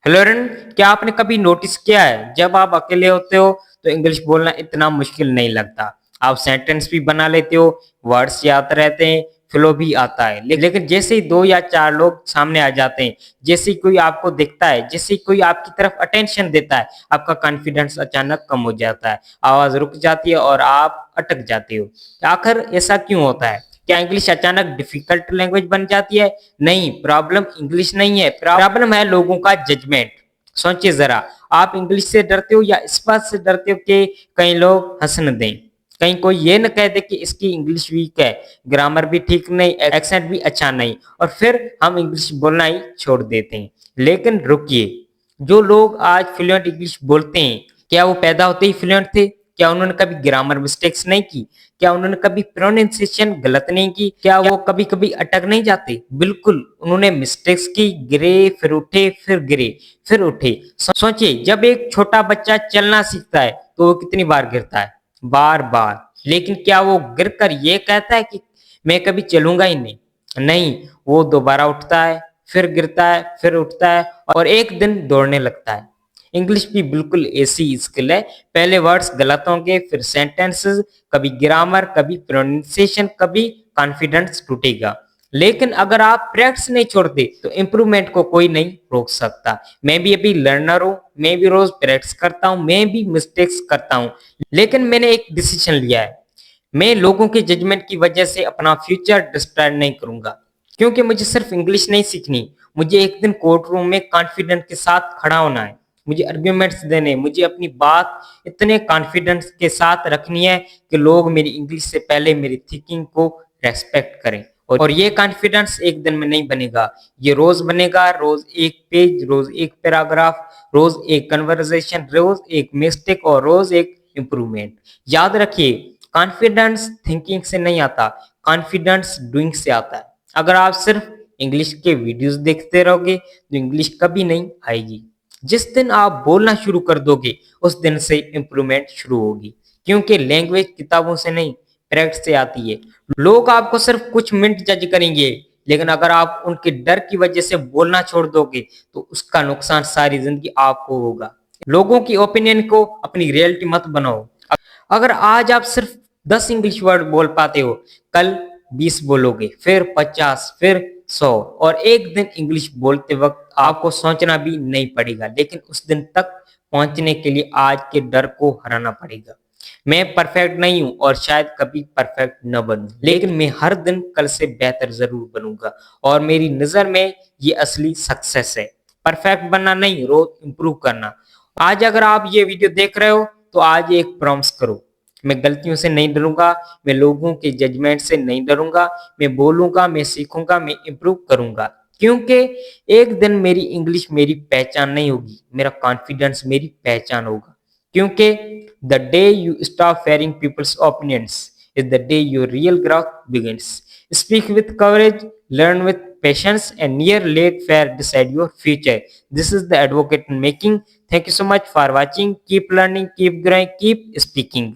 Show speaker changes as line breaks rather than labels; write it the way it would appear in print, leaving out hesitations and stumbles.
Hello run, क्या आपने कभी नोटिस किया है जब आप अकेले होते हो तो इंग्लिश बोलना इतना मुश्किल नहीं लगता। आप सेंटेंस भी बना लेते हो, वर्ड्स याद रहते हैं, फ्लो भी आता है। लेकिन जैसे ही दो या चार लोग सामने आ जाते हैं, जैसे ही कोई आपको दिखता है, जैसे ही कोई आपकी तरफ अटेंशन देता है, आपका कॉन्फिडेंस अचानक कम हो जाता है, आवाज रुक जाती है और आप अटक जाते हो। आखिर ऐसा क्यों होता है? क्या इंग्लिश अचानक डिफिकल्ट लैंग्वेज बन जाती है? नहीं, प्रॉब्लम इंग्लिश नहीं है, प्रॉब्लम है लोगों का जजमेंट। सोचिए जरा, आप इंग्लिश से डरते हो या इस बात से डरते हो कि कई लोग हंस न दें, कहीं कोई ये न कह दे कि इसकी इंग्लिश वीक है, ग्रामर भी ठीक नहीं, एक्सेंट भी अच्छा नहीं, और फिर हम इंग्लिश बोलना ही छोड़ देते हैं। लेकिन रुकिए, जो लोग आज फ्लुएंट इंग्लिश बोलते हैं, क्या वो पैदा होते ही फ्लुएंट थे? क्या उन्होंने कभी ग्रामर मिस्टेक्स नहीं की? क्या उन्होंने कभी प्रोनाउंसिएशन गलत नहीं की? क्या वो कभी कभी अटक नहीं जाते? बिल्कुल, उन्होंने मिस्टेक्स की, गिरे, फिर उठे, फिर गिरे, फिर उठे। सोचिए, जब एक छोटा बच्चा चलना सीखता है तो वो कितनी बार गिरता है? बार बार। लेकिन क्या वो गिरकर ये कहता है कि मैं कभी चलूंगा ही नहीं? नहीं, वो दोबारा उठता है, फिर गिरता है, फिर उठता है, और एक दिन दौड़ने लगता है। इंग्लिश भी बिल्कुल ऐसी स्किल है। पहले वर्ड्स गलत होंगे, फिर सेंटेंसेस, कभी ग्रामर, कभी प्रोनाउंसिएशन, कभी कॉन्फिडेंस टूटेगा। लेकिन अगर आप प्रैक्टिस नहीं छोड़ते तो इंप्रूवमेंट को कोई नहीं रोक सकता। मैं भी अभी लर्नर हूँ, मैं भी रोज प्रैक्टिस करता हूँ, मैं भी मिस्टेक्स करता हूँ, लेकिन मैंने एक डिसीजन लिया है। मैं लोगों के जजमेंट की वजह से अपना फ्यूचर डिस्ट्रॉय नहीं करूंगा, क्योंकि मुझे सिर्फ इंग्लिश नहीं सीखनी, मुझे एक दिन कोर्ट रूम में कॉन्फिडेंस के साथ खड़ा होना है। मुझे आर्ग्यूमेंट्स देने, मुझे अपनी बात इतने कॉन्फिडेंस के साथ रखनी है कि लोग मेरी इंग्लिश से पहले मेरी थिंकिंग को रेस्पेक्ट करें। और ये कॉन्फिडेंस एक दिन में नहीं बनेगा, ये रोज बनेगा। रोज एक पेज, रोज एक पैराग्राफ, रोज एक कन्वर्सेशन, रोज एक मिस्टेक, और रोज एक इम्प्रूवमेंट। याद रखिए, कॉन्फिडेंस थिंकिंग से नहीं आता, कॉन्फिडेंस डूइंग से आता है। अगर आप सिर्फ इंग्लिश के वीडियोस देखते रहोगे तो इंग्लिश कभी नहीं आएगी। जिस दिन आप बोलना शुरू कर दोगे, उस दिन से इम्प्रूवमेंट शुरू होगी, क्योंकि लैंग्वेज किताबों से नहीं, प्रैक्टिस से आती है। लोग आपको सिर्फ कुछ मिनट जज करेंगे, लेकिन अगर आप उनके डर की वजह से बोलना छोड़ दोगे तो उसका नुकसान सारी जिंदगी आपको होगा। लोगों की ओपिनियन को अपनी रियलिटी मत बनाओ। अगर आज आप सिर्फ 10 इंग्लिश वर्ड बोल पाते हो, कल 20 बोलोगे, फिर 50, फिर 100, और एक दिन इंग्लिश बोलते वक्त आपको सोचना भी नहीं पड़ेगा। लेकिन उस दिन तक पहुंचने के लिए आज के डर को हराना पड़ेगा। मैं परफेक्ट नहीं हूं और शायद कभी परफेक्ट न बनूं, लेकिन मैं हर दिन कल से बेहतर जरूर बनूंगा, और मेरी नजर में ये असली सक्सेस है। परफेक्ट बनना नहीं, रोज इंप्रूव करना। आज अगर आप ये वीडियो देख रहे हो तो आज एक प्रॉमिस करो, मैं गलतियों से नहीं डरूंगा, मैं लोगों के जजमेंट से नहीं डरूंगा, मैं बोलूंगा, मैं सीखूंगा, मैं इंप्रूव करूंगा। क्योंकि एक दिन मेरी इंग्लिश मेरी पहचान नहीं होगी, मेरा कॉन्फिडेंस मेरी पहचान होगा। क्योंकि the day you stop fearing people's opinions is the day your real growth begins. Speak with courage, learn with patience, and near late fair decide your future. This is the advocate in making. Thank you so much for watching. Keep learning, keep growing, keep speaking.